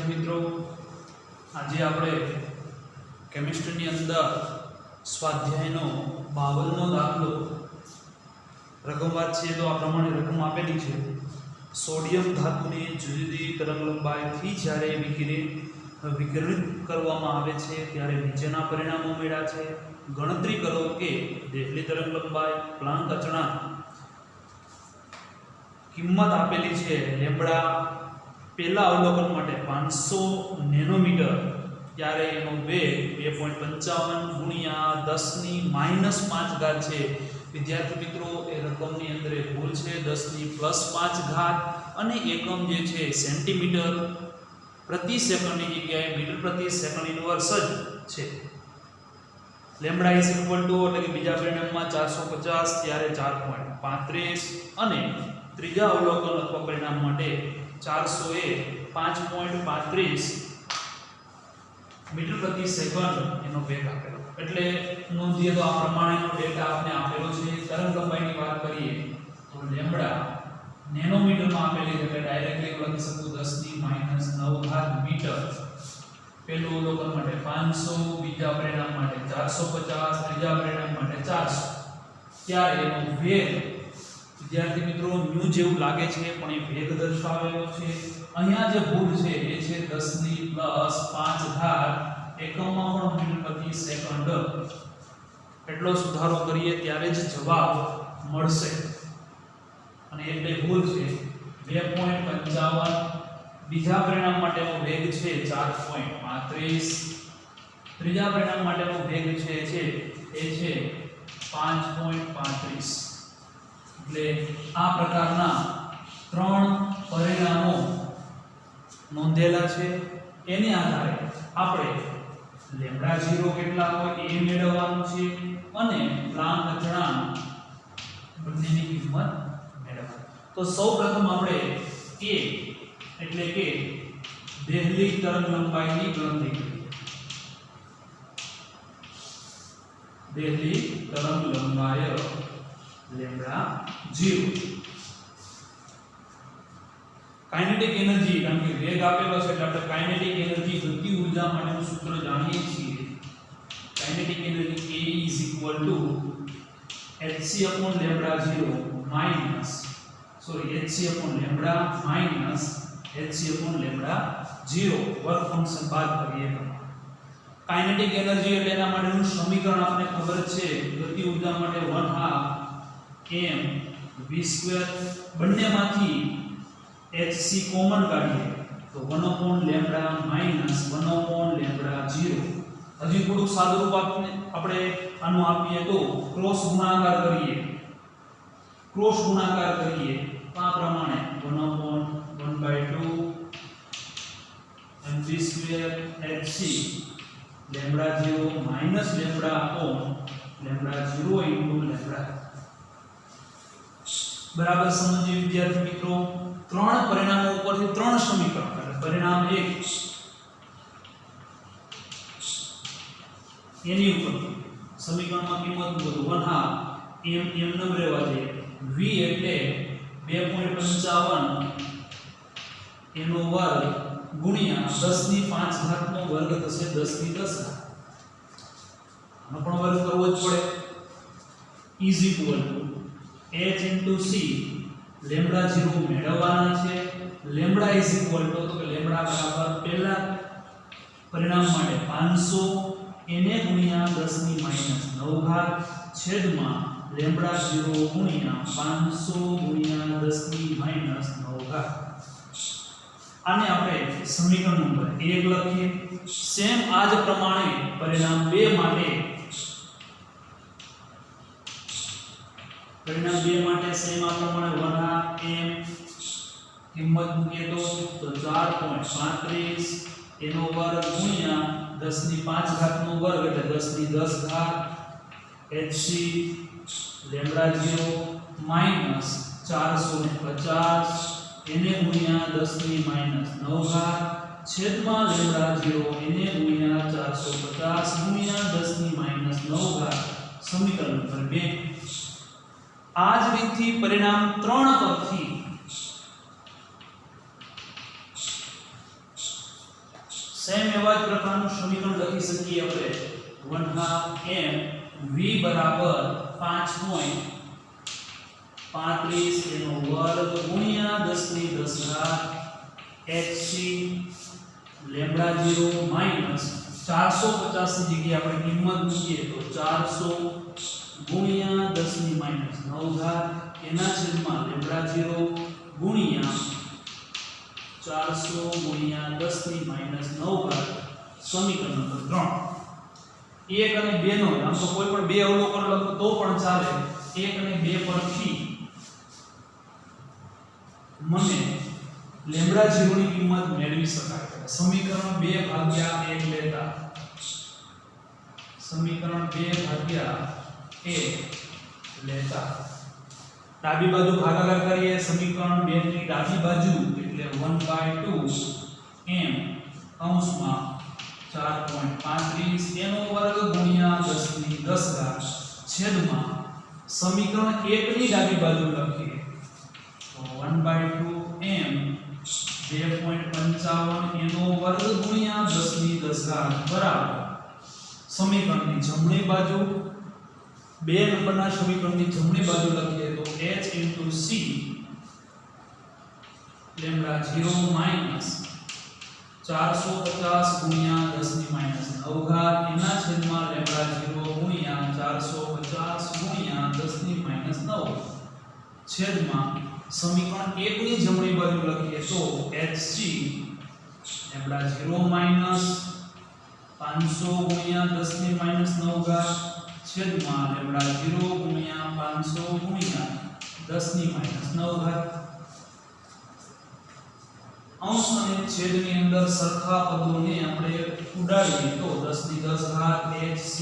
विद्यार्थी मित्रों आज આપણે કેમિસ્ટ્રીની અંદર સ્વાધ્યાયનો 52નો દાખલો રકમવાદ છે તો આ પ્રમાણે રકમ આપેલી છે સોડિયમ ધાતુની જુદી જુદી તરંગલંબાઈથી જ્યારે વિકિરિત કરવામાં આવે છે ત્યારે નીચેના પરિણામો મળ્યા છે ગણતરી કરો કે દેહલી તરંગલંબાઈ પ્લાન્ક અચળાંક કિંમત આપેલી છે લેમ્બડા પહેલા અવલોકન માટે 500 નેનોમીટર ત્યારે એનો વેગ 2.55 ગુણ્યા 10 ની -5 ઘાત છે વિદ્યાર્થી મિત્રો એ રકમની અંદર એક ભૂલ છે 10 ની +5 ઘાત અને એકમ જે છે સેન્ટીમીટર પ્રતિ સેકન્ડની જગ્યાએ મીટર પ્રતિ સેકન્ડ ઇન્વર્સ જ છે લેમ્બડા ઇઝ ઇક્વલ ટુ એટલે કે બીજા પરિણામમાં 450 ત્યારે 4.35 અને ત્રીજા અવલોકન અથવા પરિણામ માટે 400 એ 5.35 મીટર પ્રતિ સેકન્ડ એનો વેગ આપેલો એટલે નોંધીએ તો આ પ્રમાણેનો ડેટા આપણે આપેલો છે તરંગલંબાઈની વાત કરીએ તો લેમ્બડા નેનોમીટરમાં આપેલી છે એટલે ડાયરેક્ટલી લખી શકું 10 ની -9 ઘાત મીટર પહેલું અવલોકન માટે 500 બીજા પરિણામ માટે 450 ત્રીજા પરિણામ માટે 400 ત્યારે એનો વેગ વિદ્યાર્થી મિત્રો ન્યુ જેવું લાગે છે પણ એ વેગ દર્શાવેલો છે અહીંયા જે ભૂલ છે એ છે 10 ની +5 ઘાત એકમમાં પણ મીટર પ્રતિ સેકન્ડ એટલો સુધારો કરીએ ત્યારે જ જવાબ મળશે અને એટલે ભૂલ છે 2.55 બીજા પરિણામ માટેનો વેગ છે 4.35 ત્રીજા પરિણામ માટેનો વેગ છે એ છે 5.35 એટલે આ પ્રકારના ત્રણ પરિણામો નોંધેલા છે એની આધારે આપણે લેમ્બડા 0 કેટલા હોય એ મેળવવાનું છે અને પ્લાન્ક અચળાંક બંનેની કિંમત મેળવવાની તો સૌપ્રથમ આપણે a એટલે કે દેહલી તરંગલંબાઈની ગણતરી કરીએ દેહલી તરંગલંબાઈ લેમ્બડા 0 કાઇનેટિક એનર્જી કારણ કે વેગ આપેલો છે એટલે આપણે કાઇનેટિક એનર્જી ગતિ ઊર્જા માટેનું સૂત્ર જાણીએ છીએ kinetic energy A hc upon lambda 0 minus hc upon lambda minus hc upon lambda 0 work function બાદ કરીએ તો કાઇનેટિક એનર્જી એટલે એના માટેનું સમીકરણ આપને ખબર છે ગતિ ઊર્જા માટે 1/2 m v2 બંનેમાંથી hc કોમન કાઢીએ તો 1 લેમ્બડા માઈનસ 1 લેમ્બડા 0 હજી થોડું સાદું રૂપ આપણે આનું આપીએ તો ક્રોસ ગુણાકાર કરીએ તો આ પ્રમાણે 1/1/2 mv2 hc lambda 0 minus lambda upon lambda 0 into lambda બરાબર સમજીએ વિદ્યાર્થી મિત્રો ત્રણ પરિણામો ઉપરથી ત્રણ સમીકરણ એટલે પરિણામ 1 એની ઉપર સમીકરણમાં કિંમત મૂકો 1/2 m નંબર રહેવા દે v એટલે 2.55 એનો વર્ગ ગુણ્યા 10 ની 5 ઘાતનો વર્ગ થશે 10 ની 10 ઘાત આનો પણ વર્ગ કરવો જ પડે is equal two h into c lambda 0 મેળવવાના છે લેમ્બડા ઇઝ ઇક્વલ ટુ તો કે લેમ્બડા બરાબર પહેલા પરિણામ માટે 500 એને ગુણ્યા 10 ની -9 ઘાત છેદમાં લેમ્બડા 0 ગુણ્યા 500 ગુણ્યા 10 ની -9 ઘાત આને આપણે સમીકરણ નંબર 1 લખીએ સેમ આ જ પ્રમાણે પરિણામ 2 માટે પરિણામ 2 માટે સેમ આ પ્રમાણે 1/2 m કિંમત મૂકીએ તો 4.35 એનો વર્ગ ગુણ્યા 10 ની 5 ઘાતનો વર્ગ એટલે 10 ની 10 ઘાત hc લેમ્બડા 0 માઈનસ 450 એને ગુણ્યા 10 ની -9 ઘાત છેદમાં લેમ્બડા 0 એને ગુણ્યા 450 ગુણ્યા 10 ની -9 ઘાત સમીકરણ નંબર 2 આ જ રીતથી પરિણામ 3 પરથી સેમ એવા જ પ્રકારનું સમીકરણ લખી શકીએ આપણે 1/2 m v બરાબર 5.35 એનો વર્ગ ગુણ્યા 10 ની 10 ઘાત hc લેમ્બડા 0 માઈનસ 450 ની જગ્યાએ આપણે કિંમત મૂકીએ તો 400 ગુણ્યા 10 ની માઈનસ 9 ઘાત એના છેદમાં લેમ્બડા 0 ગુણ્યા 400 ગુણ્યા 10 ની માઈનસ 9 ઘાત સમીકરણ નંબર 3 1 અને 2 નો આમ તો કોઈ પણ બે અવલોકન લખો તો પણ ચાલે 1 અને 2 પરથી મને લેમ્બડા 0 ની કિંમત મેળવી શકાય સમીકરણ 2 ભાગ્યા 1 લેતા સમીકરણ 2 ભાગ્યા 1 લેતા ડાબી બાજુ ભાગાકાર કરીએ સમીકરણ 2 ની ડાબી બાજુ એટલે 1/2 m કૌંસમાં 4.35 એનો વર્ગ ગુણ્યા 10 ની 10 ઘાત છેદમાં સમીકરણ 1 ની ડાબી બાજુ લખીએ તો 1/2 m 2.55 એનો વર્ગ ગુણ્યા 10 ની 10 ઘાત બરાબર સમીકરણની જમણી બાજુ 2 નંબરના સમીકરણની જમણી બાજુ લખીએ તો h * c લેમ્બડા 0 માઈનસ 450 ગુણ્યા 10 ની માઈનસ 9 ઘાત એના છેદમાં લેમ્બડા 0 ગુણ્યા 450 ગુણ્યા 10 ની માઈનસ 9 છેદમાં સમીકરણ 1 ની જમણી બાજુ લખીએ તો hc લેમ્બડા 0 માઈનસ 500 ગુણ્યા 10 ની માઈનસ 9 ઘાત છેદમાં લેમ્બડા 0 ગુણ્યા 500 ગુણ્યા 10 ની માઈનસ 9 ઘાત અંશ અને છેદની અંદર સરખા પદોને આપણે ઉડાડીએ તો 10 ની 10 ઘાત hc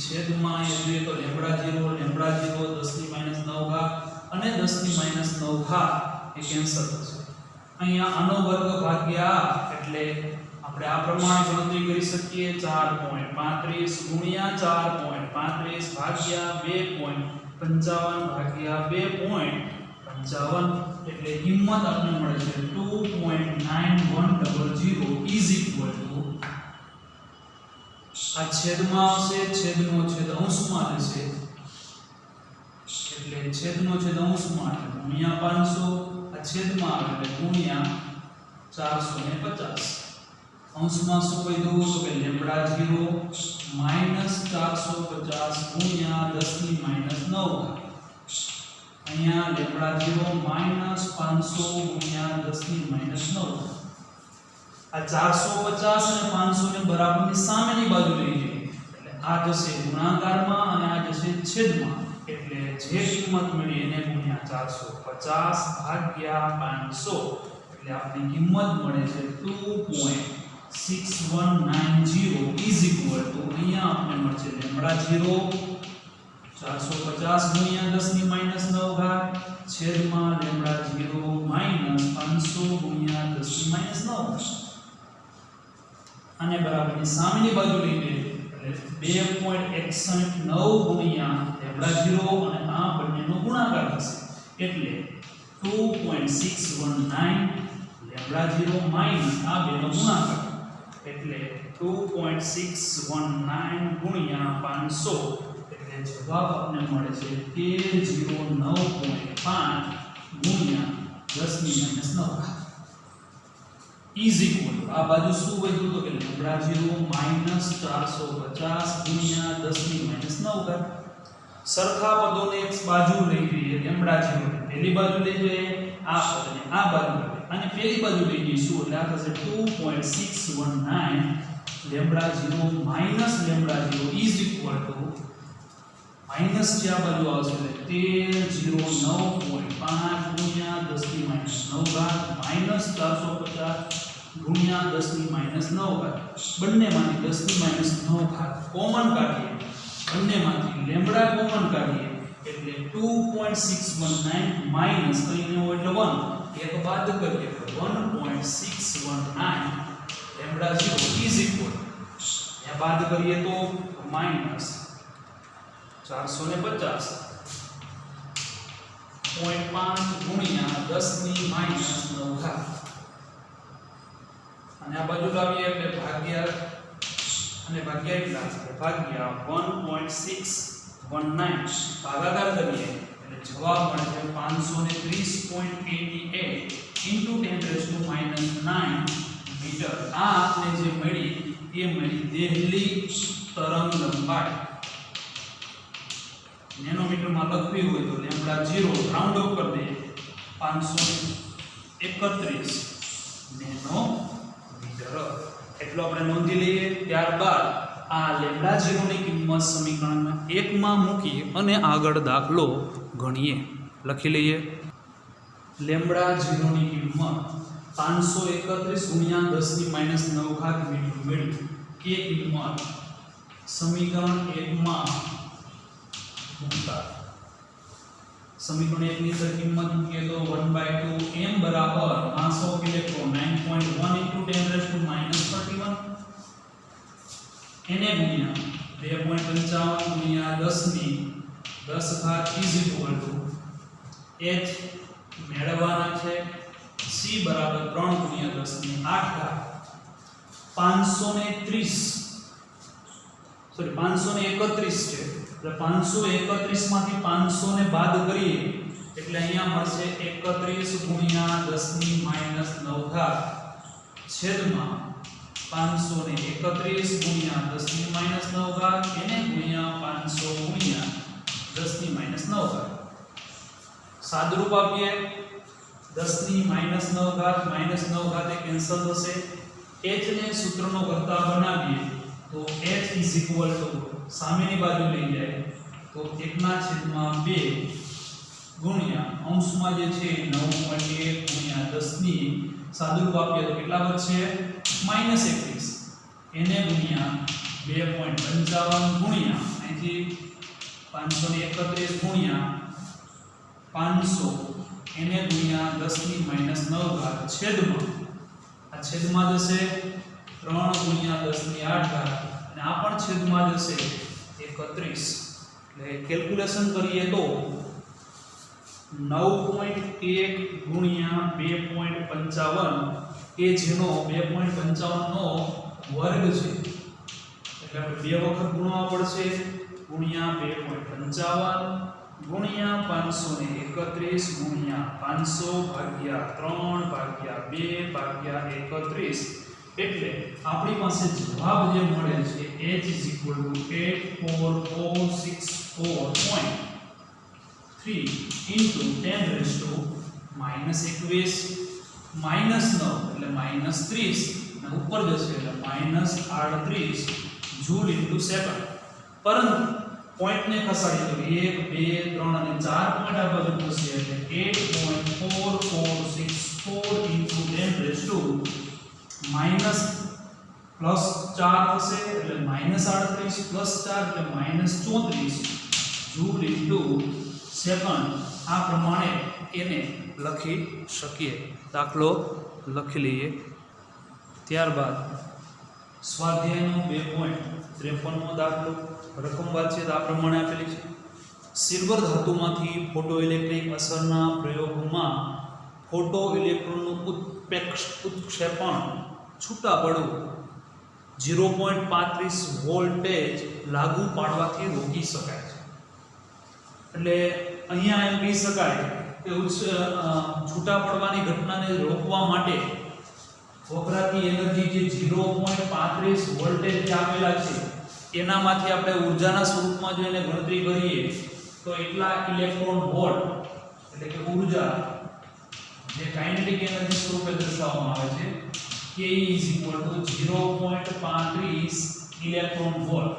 છેદમાં એ જોઈએ તો લેમ્બડા 0 લેમ્બડા 0 10 ની માઈનસ 9 ઘાત અને 10 ની માઈનસ 9 ઘાત એ કેન્સલ થશે અહીંયા આનો વર્ગ ભાગ્યા એટલે આપણે આ પ્રમાણે ગણતરી કરી શકીએ 4.35 ગુણ્યા 4.35 ભાગ્યા 2.55 ભાગ્યા 2.55 એટલે કિંમત આપણને મળે છે 2.9100 ઇઝ ઇક્વલ ટુ આ છેદમાં આવશે છેદનો છેદ અંશમાં રહેશે એટલે છેદનો છેદ અંશમાં ગુણ્યા 500 આ છેદમાં આવે એટલે ગુણ્યા 450 અંશમાં શું કીધું તો કે લેમ્બડા 0 માઈનસ 450 ગુણ્યા 10 ની માઈનસ 9 અહીંયા લેમ્બડા 0 માઈનસ 500 ગુણ્યા 10 ની માઈનસ 9 આ 450 અને 500 ને બરાબરની સામેની બાજુ લઈ જઈએ એટલે આ જશે ગુણાકારમાં અને આ જશે છેદમાં એટલે જે કિંમત મળી એને ગુણ્યા 450 ભાગ્યા 500 એટલે આપણી કિંમત મળે છે 2.6190 ઇઝ ઇક્વલ ટુ અહીંયા આપણે મળશે લેમ્બડા 0 450 ગુણ્યા 10 ની માઈનસ 9 ઘાત છેદમાં લેમ્બડા 0 માઈનસ 500 ગુણ્યા 10 ની માઈનસ 9 અને બરાબરની સામેની બાજુ લઈને એટલે 2.61 ગુણ્યા લેમ્બડા 0 અને આ બંનેનો ગુણાકાર થશે એટલે 2.619 લેમ્બડા 0 માઈનસ આ બેનો ગુણાકાર એટલે 2.619 ગુણ્યા 500 એટલે જવાબ આપણને મળે છે 1309.5 ગુણ્યા 10 ની માઈનસ 9 ઇઝ ઇક્વલ આ બાજુ શું વધ્યું તો કે લેમ્બડા 0 માઈનસ 450 ગુણ્યા 10 ની માઈનસ 9 સરખા પદોને એક બાજુ લઈ જઈએ લેમ્બડા 0 પહેલી બાજુ લઈ જઈએ આ પદને આ બાજુ અને પહેલી બાજુ લઈ જઈશું એટલે આ થશે 2.619 lambda 0 minus lambda 0 is equal two minus જે આ બાજુ આવશે એટલે 1309.5 ગુણ્યા 10 ની માઈનસ 9 ઘાત માઈનસ 450 ગુણ્યા 10 ની માઈનસ 9 ઘાત બંનેમાંથી 10 ની માઈનસ 9 ઘાત કોમન કાઢીએ બંનેમાંથી લેમ્બડા કોમન કાઢીએ એટલે 2.619 માઈનસ અહીંનો એટલે 1 એક બાદ કરીએ તો 1.619 લેમ્બડા 0 ઇઝ ઇક્વલ અહીંયા બાદ કરીએ તો માઈનસ 450 0.5 ગુણ્યા 10 ની માઈનસ 9 ઘાત અને આ બાજુ લાવીએ એટલે ભાગ્યા અને ભાગ્યા એટલા ભાગ્યા 1.619 ભાગાકાર કરીએ એટલે જવાબ મળે છે 530.88 * 10⁻⁹ મીટર. આ આપને જે મળી એ મળી દેહલી તરંગ લંબાઈ. નેનોમીટરમાં લખવી હોય તો લેમ્બડા 0 રાઉન્ડ ઓફ કરી દઈએ 531 નેનોમીટર એટલો આપણે નોંધી લઈએ. ત્યારબાદ આ લેમ્બડા 0 ની કિંમત સમીકરણ 1 માં મૂકી અને આગળ દાખલો ગણીએ. લખી લઈએ લેમ્બડા 0 ની કિંમત 531 × 10⁻⁹ મીટર મેળવી. એ કિંમત સમીકરણ 1 માં મૂકતા સમીકરણ 1 ની અંદર કિંમત મૂકીએ તો 1/2 m બરાબર માસ ઓફ ઇલેક્ટ્રોન 9.1 × 10⁻31 એને ગુણ્યા 2.55 × 10 h મેળવવાના છે. c બરાબર 3 × 10⁸ 531 છે. એટલે 531 માંથી 500 ને બાદ કરીએ એટલે અહીંયા મળશે 31 × 10⁻⁹ છેદમાં 531 × 10⁻⁹ એને ગુણ્યા 500 × 10⁻⁹. સાદરૂપ આપીએ 10⁻⁹ એ કેન્સલ થશે. h ને સૂત્રનો કરતા બનાવીએ તો h સામેની બાજુ લઈ જાય તો 1/2 ગુણ્યા અંશમાં જે છે 9.1 × 10 સાદુરૂપ આપીએ તો કેટલા વધશે -21 એને ગુણ્યા 2.55 ગુણ્યા અહીંથી 531 ગુણ્યા 500 એને ગુણ્યા 10⁻⁹ છેદમાં આ છેદમાં જશે 3 × 10⁸ અને આ પણ છેદમાં જશે 31. એટલે કેલ્ક્યુલેશન કરીએ તો 9.1 ગુણ્યા 2.55 કે જેનો 2.55 નો વર્ગ છે એટલે આપણે બે વખત ગુણવા પડશે ગુણ્યા 2.55 ગુણ્યા 531 ગુણ્યા 500/3/2/31 એટલે આપણી પાસે જવાબ જે મળે છે h 84464.3 × 10⁻⁻21 -9 એટલે -30 અને ઉપર જશે એટલે -38 જૂલ × સેકન્ડ. પરંતુ પોઈન્ટ ને ખસાડીએ તો 1 2 3 અને 4 પોઈન્ટ આ બાજુ થશે એટલે 8.4464 × 10⁻⁻4 થશે એટલે -38 + 4 એટલે -34 જૂલ × સેકન્ડ. આ પ્રમાણે એને લખી શકીએ. દાખલો લખી લઈએ. ત્યારબાદ સ્વાધ્યાયનો 2.53મો દાખલો. રકમ વાતચીત આ પ્રમાણે આપેલી છે. સિલ્વર ધાતુમાંથી ફોટોઇલેક્ટ્રિક અસરના પ્રયોગમાં ફોટો ઇલેક્ટ્રોનનું ઉત્ક્ષેપણ છૂટા પડવું 0.35 વોલ્ટેજ લાગુ પાડવાથી રોકી શકાય છે. એટલે અહીંયા એમ કહી શકાય કે છૂટા પડવાની ઘટનાને રોકવા માટે વપરાતી એનર્જી જે 0.35 વોલ્ટેજ જે આપેલા છે એનામાંથી આપણે ઊર્જાના સ્વરૂપમાં જો એને ગણતરી કરીએ તો એટલા ઇલેક્ટ્રોન વોલ્ટ એટલે કે ઊર્જા જે કાઇનેટિક એનર્જી સ્વરૂપે દર્શાવવામાં આવે છે K = 0.35 ઇલેક્ટ્રોન વોલ્ટ.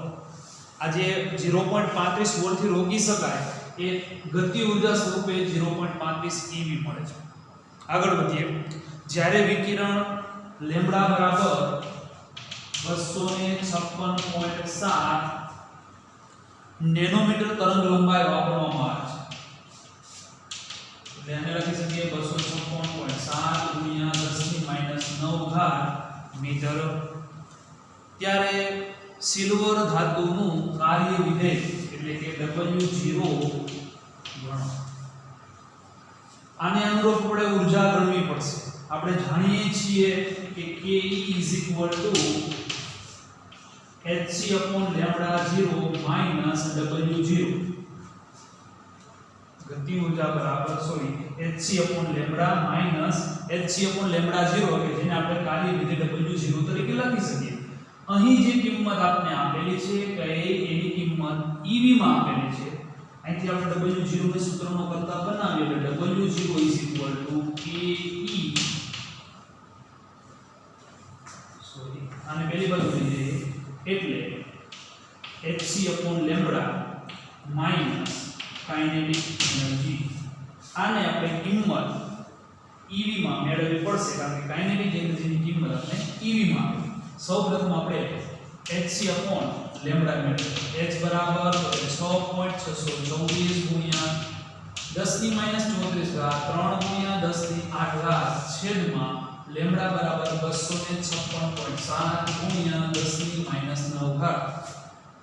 આ જે 0.35 વોલ્ટથી રોકી શકાય એ ગતિ ઊર્જા સ્વરૂપે 0.35 eV મળે છે. આગળ વધીએ. જ્યારે વિકિરણ લેમ્બડા બરાબર 256.7 નેનોમીટર તરંગ લંબાઈ વાપરવામાં આવે છે. એટલે આને લખી શકીએ 256.7 × 10⁻⁹ મીટર. ત્યારે સિલ્વર ધાતુનું કાર્ય વિધેય એટલે કે W0 ગણો. આને અનુરૂપ આપણે ઊર્જા ગણવી પડશે. આપણે જાણીએ છીએ કે ke is equal to hc upon lambda 0 minus w0 ગતિ ઊર્જા બરાબર hc upon lambda minus hc upon lambda 0 કે જેને આપણે કાર્ય વિધેય w0 તરીકે લખી શકીએ. અહીં જે કિંમત આપને આપેલી છે કે એની કિંમત ev માં આપેલી છે. અહીંથી આપણે w0 ને સૂત્રનો કરતા બનાવીએ એટલે w0 is equal to ke આને પહેલી બાજુ લઈ જઈએ એટલે hc upon lambda minus kinetic energy આને આપણે કિંમત ev માં મેળવવી પડશે કારણ કે kinetic energy ની કિંમત આપણે ev માં આપી. સૌપ્રથમ આપણે hc upon lambda મેળવીએ h બરાબર 6.624 ગુણ્યા 10 ની -34 ઘાત 3 ગુણ્યા 10 ની 8 ઘાત છેદમાં લેમ્બડા બરાબર 256.7 ગુણ્યા 10 ની -9 ઘાત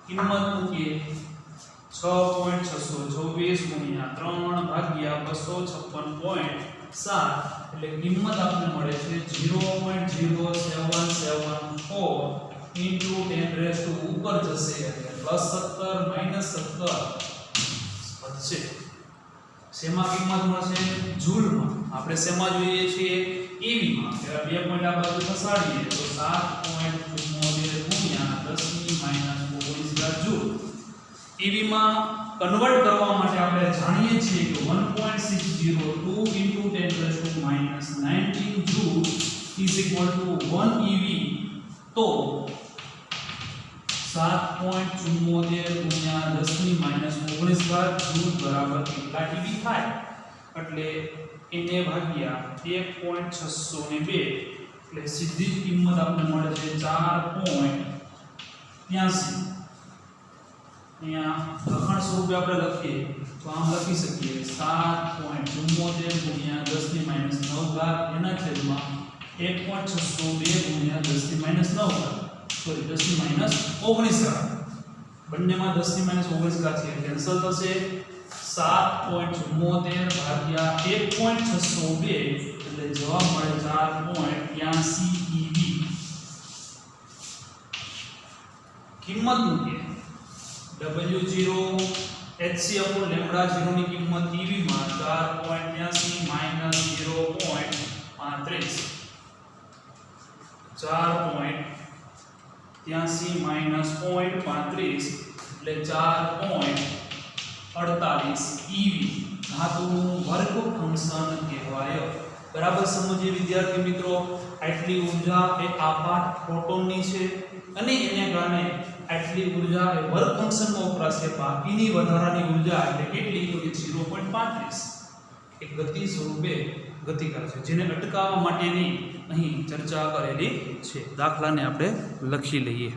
કિંમત મૂકીએ 6.624 ગુણ્યા 3 ભાગ્યા 256.7 એટલે કિંમત આપણને મળે છે 0.0774 into 10 raised to ઉપર જશે એટલે +17 -17 વધશે. શેમાં કિંમત મળશે? જૂલમાં. આપણે શેમાં જોઈએ છીએ? ev માં. એટલે બે પોઈન્ટ આ બાજુ ખસાડીએ તો 7.74 ગુણ્યા 10 ની -19 ઘાત જૂલ. ev માં કન્વર્ટ કરવા માટે આપણે જાણીએ છીએ કે 1.602 into 10 raised to -19 joule is equal to 1 ev. તો 7.74 ગુણ્યા 10 ની -19 ઘાત જૂલ બરાબર કેટલા ev થાય? એટલે એને ભાગ્યા 1.602 એટલે સીધી જ કિંમત આપણને મળે છે 4.83. અહીંયા લખાણ સ્વરૂપે આપણે લખીએ તો આમ લખી શકીએ 7.74 ગુણ્યા 10 ની -9 ઘાત એના છેદમાં 1.602 ગુણ્યા 10 ની -9 ઘાત સોરી 10 ની -19 ઘાત. બંનેમાં 10 ની -19 ઘાત છે કેન્સલ થશે. 7.74 ભાગ્યા 1.602 એટલે જવાબ મળે 4.83 ev. કિંમત મૂકીએ w0 hc upon lambda 0 ની કિંમત ev માં 4.83 0.35 4.83 એટલે 4.48 ev ધાતુનું વર્ગ ફંક્શન કહેવાય. બરાબર સમજીએ વિદ્યાર્થી મિત્રો. આટલી ઊર્જા એ આપાત ફોટોનની છે અને એને કારણે આટલી ઊર્જા એ વર્ક ફંક્શનમાં વપરાશે. બાકીની વધારાની ઊર્જા એટલે કેટલી? તો કે 0.35 એક ગતિ સ્વરૂપે ગતિ કરે છે જેને અટકાવવા માટેની અહીં ચર્ચા કરેલી છે. દાખલાને આપણે લખી લઈએ.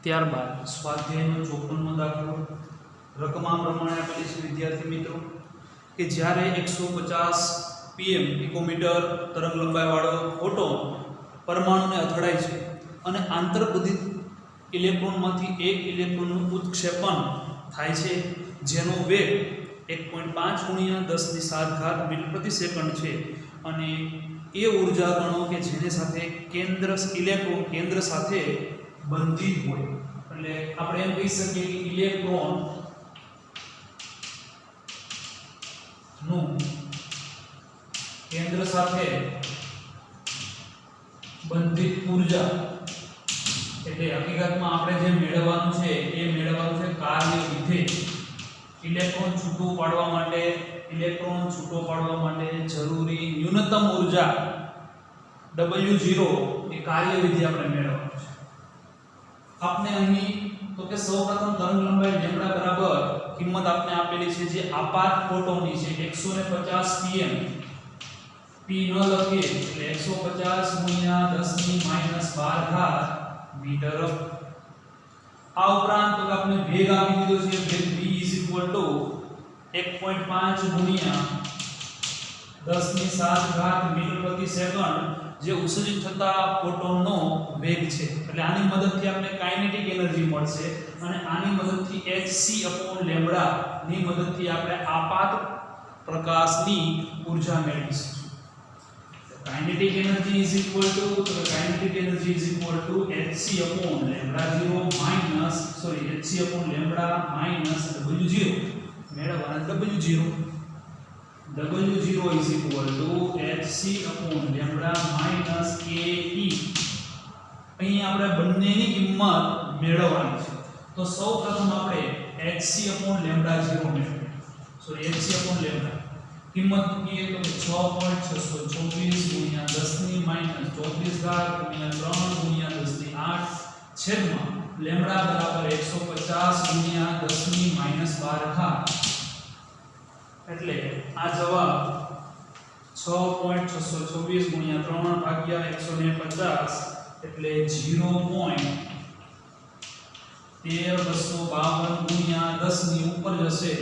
ત્યારબાદ સ્વાધ્યાયનો 54મો દાખલો રકમા પ્રમાણે આપેલી છે વિદ્યાર્થી મિત્રો કે જ્યારે 150 pm પિકોમીટર તરંગ લંબાઈવાળો ફોટોન પરમાણુને અથડાય છે અને આંતરબોધિત ઇલેક્ટ્રોનમાંથી એક ઇલેક્ટ્રોનનું ઉત્ક્ષેપણ થાય છે જેનો વેગ 1.5 ગુણ્યા 10 ની 7 ઘાત મીટર પ્રતિ સેકન્ડ છે અને એ ઊર્જા ગણો કે જેને સાથે ઇલેક્ટ્રોન કેન્દ્ર સાથે બંધિત હોય. એટલે આપણે એમ કહી શકીએ કે ઇલેક્ટ્રોન નું કેન્દ્ર સાથે બંધિત ઊર્જા એટલે હકીકતમાં આપણે જે મેળવવાનું છે એ મેળવવાનું છે કાર્ય વિધેય. ઇલેક્ટ્રોન છૂટો પાડવા માટે જરૂરી ન્યૂનતમ ઊર્જા W0 એ કાર્ય વિધેય આપણે મેળવવાનું છે. આપને અહીં તો કે સૌપ્રથમ તરંગ લંબાઈ લેમ્બડા બરાબર કિંમત આપને આપેલી છે જે આપાત ફોટોનની છે 150 pm. p ન લખીએ એટલે 150 ગુણ્યા 10 ની -12 ઘાત મીટર. આ ઉપરાંત તો આપણે વેગ આપી દીધો છે. વેગ v is equal to 1.5 ગુણ્યા 10 ની 7 ઘાત મીટર પ્રતિ સેકન્ડ જે ઉત્સર્જિત થતા ફોટોનનો વેગ છે. એટલે આની મદદથી આપણે કાઇનેટિક એનર્જી મળશે અને આની મદદથી hc upon lambda ની મદદથી આપણે આપાત પ્રકાશની ઊર્જા મેળવીશું. Kinetic energy is equal two hc upon lambda 0 minus hc upon lambda minus w0 મેળવવાના w0 w0 is equal to hc upon lambda minus ke અહીં આપણે બંનેની કિંમત મેળવવાની છે તો સૌપ્રથમ આપણે hc upon lambda 0 મેળવીએ hc upon lambda કિંમત મૂકીએ તો 6.624 ગુણ્યા 10 ની માઈનસ 34 ઘાત ગુણ્યા 3 ગુણ્યા 10 ની 8 છેદમાં લેમ્બડા બરાબર 150 ગુણ્યા 10 ની માઈનસ 12 ઘાત એટલે આ જવાબ 6.624 ગુણ્યા 3 ભાગ્યા 150 એટલે 0.13252 ગુણ્યા 10 ની ઉપર જશે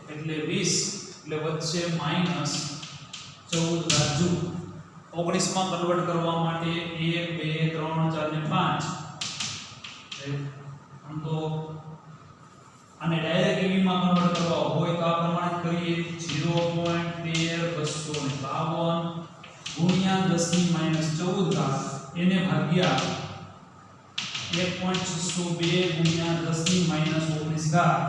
એટલે 20 એટલે વચ્ચે માઈનસ 14 રાજુ 19 માં કન્વર્ટ કરવા માટે 1 2 3 4 ને 5 આમ તો આને ડાયરેક્ટ ઈવી માં કન્વર્ટ કરવા હોય તો આ પ્રમાણે કરીએ 0.13252 ગુણ્યા 10 ની માઈનસ 14 ઘાત એને ભાગ્યા 1.602 ગુણ્યા 10 ની માઈનસ 19 ઘાત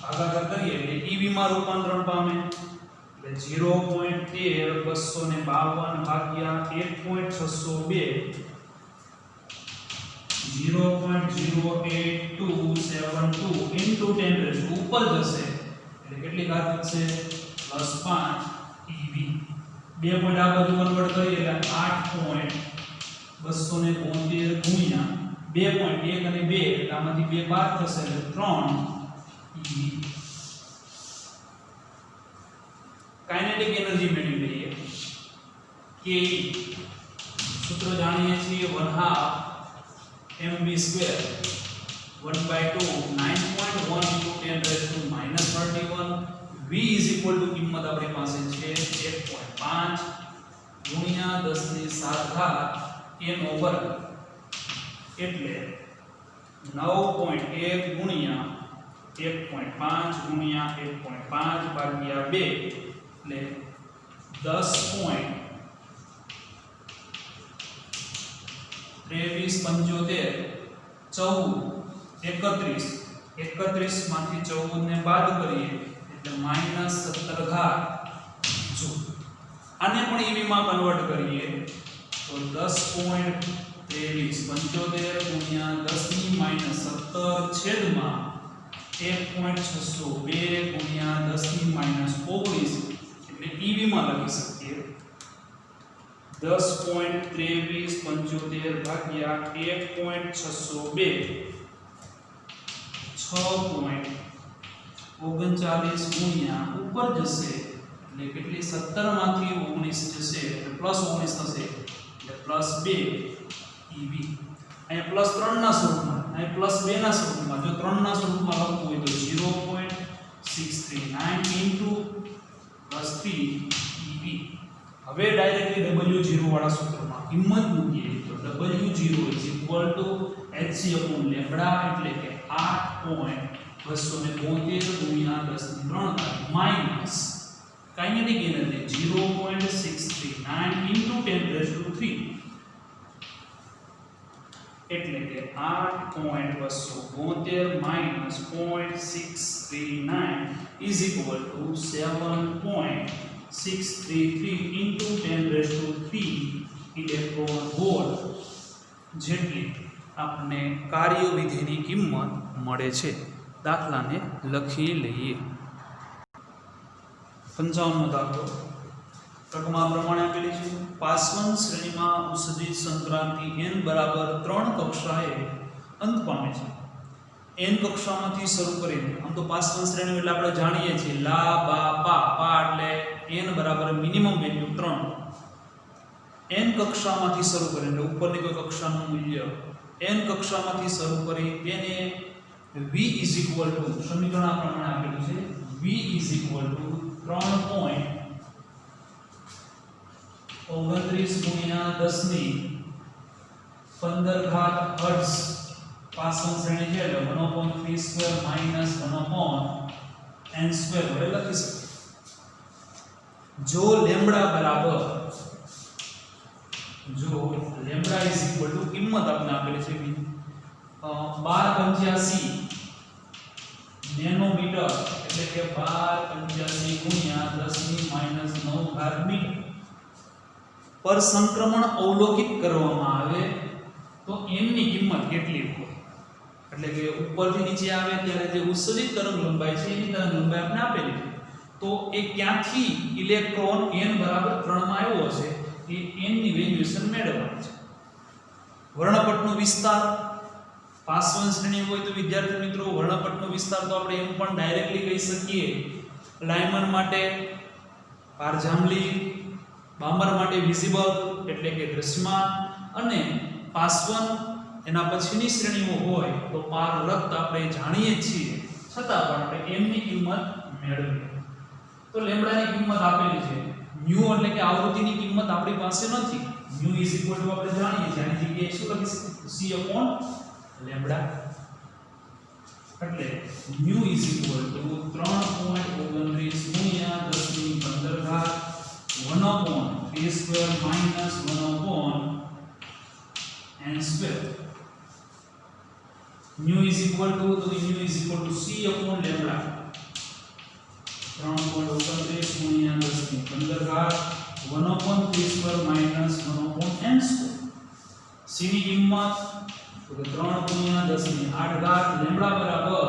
ભાગાકાર કરીએ એટલે ઈવી માં રૂપાંતરણ પામે એટલે 0.13252 ભાગ્યા 1.602 0.08272 into 10 રેઝ ઉપર જશે એટલે કેટલી ઘાત વધશે +5 ઈવી 2 પોઈન્ટ આ બાજુ કન્વર્ટ કરીએ એટલે 8.273 ગુણ્યા 2.1 અને 2 એટલે આમાંથી 2 બાદ થશે એટલે 3 ઈવી કાઇનેટિક એનર્જી મેળવી લઈએ કે સૂત્ર જાણીએ છીએ 1/2 mv2 1/2 9.1 into 10 raised to -31 v is equal to કિંમત આપણી પાસે છે 1.5 ગુણ્યા 10 ની 7 ઘાત n over એટલે 9.1 ગુણ્યા 1.5 ગુણ્યા 1.5 ભાગ્યા 2 એટલે 10.2375 31 માંથી 14 ને બાદ કરીએ એટલે -17 ઘાત જો આને પણ ઈવી માં કન્વર્ટ કરીએ તો 10.2375 ગુણ્યા 10 ની -17 છેદમાં 1.602 ગુણ્યા 10 ની -19 એટલે ઈવી માં લખી શકીએ 10.2375 ભાગ્યા 1.602 6.39 ગુણ્યા ઉપર જશે એટલે કેટલી 17 માંથી 19 જશે એટલે +19 થશે એટલે +2 ઈવી અહીંયા +3 ના સ્વરૂપમાં અહીંયા +2 ના સ્વરૂપમાં જો 3 ના સ્વરૂપમાં લખવું હોય તો 0.639 into +3 ઈવી હવે ડાયરેક્ટલી W0 વાળા સૂત્રમાં કિંમત મૂકીએ તો W0 hc upon lambda એટલે કે 8.272 ગુણ્યા 10 ની 3 minus kinetic energy 0.639 into 10 raised to 3 એટલે કે 8.272 minus 0.639 is equal to 7.633 into 10 raised to 3 electron volt જેટલી આપણે કાર્યવિધિની કિંમત મળે છે દાખલાને લખી લઈએ 55મો દાખલો રકમા પ્રમાણે આપેલી છે પાસવન શ્રેણીમાં ઉત્સર્જિત સંક્રાંતિ n બરાબર 3 કક્ષાએ અંત પામે છે n કક્ષામાંથી શરૂ કરીને આમ તો પાસવન શ્રેણી એટલે આપણે જાણીએ છીએ લા બા પા એટલે n બરાબર મિનિમમ વેલ્યુ 3 n કક્ષામાંથી શરૂ કરીને ઉપરની કોઈ કક્ષાનું મૂલ્ય n કક્ષામાંથી શરૂ કરી તેને v is equal to સમીકરણ આ પ્રમાણે આપેલું છે v is equal to 3.29 ગુણ્યા 10 ની 15 ઘાત હર્ટ્ઝ પાસવન શ્રેણી છે એટલે 1/3² માઈનસ 1/n² વડે લખી શકીએ જો લેમ્બડા બરાબર જો લેમ્બડા ઇઝ ઇક્વલ ટુ કિંમત આપણે આપેલી છે 1285 નેનોમીટર એટલે કે 1285 ગુણ્યા 10 ની માઈનસ 9 ઘાત મીટર પર સંક્રમણ અવલોકિત કરવામાં આવે તો n ની કિંમત કેટલી હોય એટલે કે ઉપરથી નીચે આવે ત્યારે જે ઉત્સર્જિત તરંગ લંબાઈ છે એની તરંગ લંબાઈ આપણે આપેલી છે તો એ ક્યાંથી ઇલેક્ટ્રોન n બરાબર 3 માં આવ્યો હશે એ n ની વેલ્યુએશન મેળવવાનું છે વર્ણપટનો વિસ્તાર પાસવન શ્રેણી હોય તો વિદ્યાર્થી મિત્રો વર્ણપટનો વિસ્તાર તો આપણે એમ પણ ડાયરેક્ટલી કહી શકીએ ડાયમંડ માટે પારજાંબલી બાંબર માટે વિઝિબલ એટલે કે દૃશ્યમાન અને પાસવન એના પછીની શ્રેણીઓ હોય તો પારરક્ત આપણે જાણીએ છીએ છતાં પણ આપણે m ની કિંમત મેળવીએ તો લેમ્બડાની કિંમત આપેલી છે મ્યુ એટલે કે આવૃત્તિની કિંમત આપણી પાસે નથી મ્યુ આપણે જાણીએ છીએ આની જગ્યાએ શું લખી શકીએ c લેમ્બડા એટલે મ્યુ 3.29 ગુણ્યા 10 ની 15 ઘાત 1/t² minus 1/n². Mu c lambda 3.29 ગુણ્યા 10 ની 15 ઘાત 1/t² માઈનસ 1/n². c ની કિંમત તો 3 ગુણ્યા 10 ની 8 ઘાત લેમ્બડા બરાબર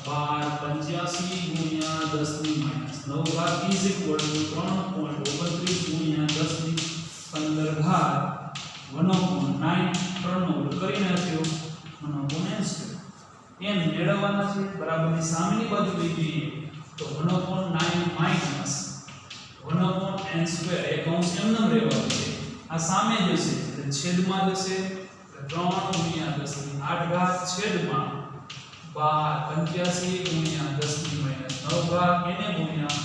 1285 ગુણ્યા 10 ની માઈનસ 9 ઘાત ઇઝ ઇક્વલ ટુ 3.29 ગુણ્યા 10 ની 15 ઘાત 1/9 3 નો કરી નાખ્યો 1/n². n મેળવવાના છે બરાબરની સામેની બાજુ લઈ જઈએ તો 1/9 માઈનસ 1/n² એ કૌંસ એમને રહેવાનું છે આ સામે જશે એટલે છેદમાં જશે 3 ગુણ્યા 10 ની 8 ઘાત છેદમાં 1285 ગુણ્યા 10 ની માઈનસ 9 ઘાત એને ગુણ્યા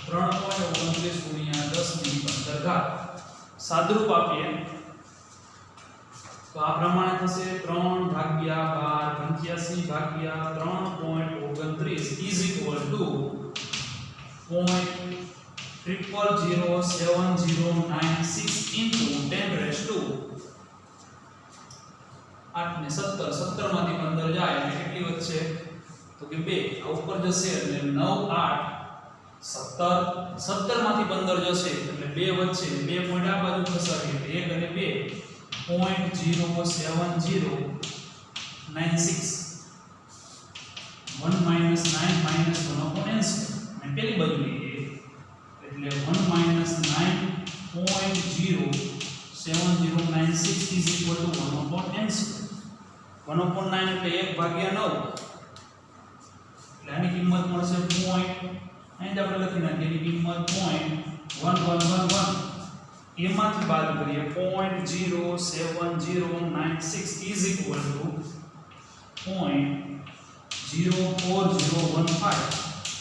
3.29 ગુણ્યા 10 ની 15 ઘાત સાદરૂપ આપીએ તો આ પ્રમાણે થશે 3 ભાગ્યા 12 85 ભાગ્યા 3.29 is equal to 0.007096 into 10 raise to 8 ને 17 17 માંથી 15 જાય એટલે કેટલી વધશે તો કે 2 આ ઉપર જશે એટલે 9 8 17 17 માંથી 15 જશે એટલે 2 વધશે 2 પોઈન્ટ આ બાજુ ખસાડીએ 1 અને 2 0.07096 1 - 9 - 1/n² અને પેલી બાજુ લઈએ એટલે 1 - 9.07096 ઇઝ ઇક્વલ ટુ 1/n². 1/9 એટલે 1/9 એટલે આની કિંમત મળશે પોઈન્ટ અહીં આપણે લખી નાખીએ એની કિંમત 0.1111 એમાંથી બાદ કરીએ 0.07096 ઇઝ ઇક્વલ ટુ 0.04015